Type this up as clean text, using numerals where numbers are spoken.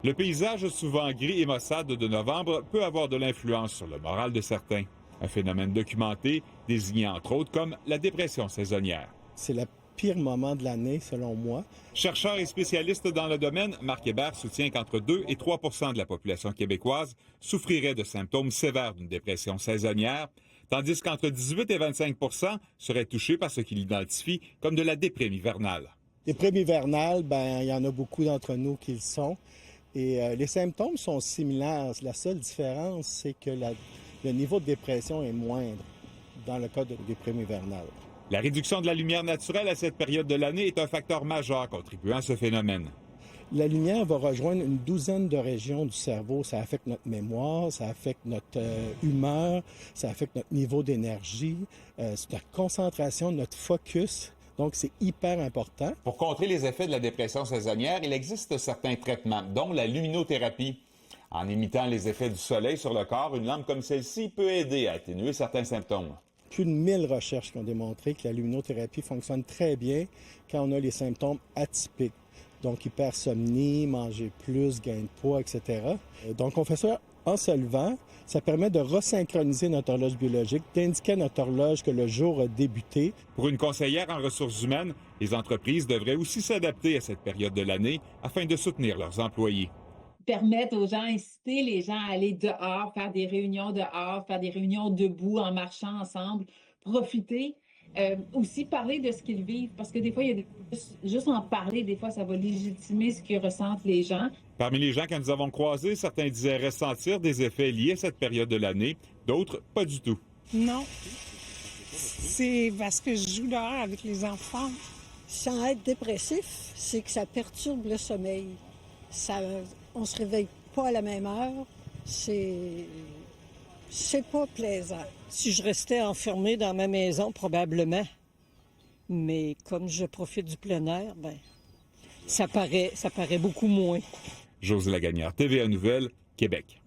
Le paysage souvent gris et maussade de novembre peut avoir de l'influence sur le moral de certains. Un phénomène documenté, désigné entre autres comme la dépression saisonnière. C'est le pire moment de l'année, selon moi. Chercheur et spécialiste dans le domaine, Marc Hébert soutient qu'entre 2 et 3 % de la population québécoise souffrirait de symptômes sévères d'une dépression saisonnière, tandis qu'entre 18 et 25 % seraient touchés par ce qu'il identifie comme de la déprime hivernale. Déprime hivernale, il y en a beaucoup d'entre nous qui le sont. Et les symptômes sont similaires. La seule différence, c'est que le niveau de dépression est moindre dans le cas de déprime hivernale. La réduction de la lumière naturelle à cette période de l'année est un facteur majeur contribuant à ce phénomène. La lumière va rejoindre une douzaine de régions du cerveau. Ça affecte notre mémoire, ça affecte notre humeur, ça affecte notre niveau d'énergie, notre concentration, notre focus. Donc, c'est hyper important. Pour contrer les effets de la dépression saisonnière, il existe certains traitements, dont la luminothérapie. En imitant les effets du soleil sur le corps, une lampe comme celle-ci peut aider à atténuer certains symptômes. Plus de 1000 recherches qui ont démontré que la luminothérapie fonctionne très bien quand on a les symptômes atypiques. Donc, hypersomnie, manger plus, gain de poids, etc. Donc, on fait ça en se levant. Ça permet de resynchroniser notre horloge biologique, d'indiquer à notre horloge que le jour a débuté. Pour une conseillère en ressources humaines, les entreprises devraient aussi s'adapter à cette période de l'année afin de soutenir leurs employés. Permettre aux gens, inciter les gens à aller dehors, faire des réunions dehors, faire des réunions debout en marchant ensemble, profiter. Aussi parler de ce qu'ils vivent, parce que des fois, juste en parler, des fois, ça va légitimer ce que ressentent les gens. Parmi les gens que nous avons croisés, certains disaient ressentir des effets liés à cette période de l'année, d'autres pas du tout. Non, c'est parce que je joue dehors avec les enfants. Sans être dépressif, c'est que ça perturbe le sommeil. On se réveille pas à la même heure, c'est pas plaisant. Si je restais enfermée dans ma maison, probablement. Mais comme je profite du plein air, ça paraît beaucoup moins. José Lagagnère, TVA Nouvelles, Québec.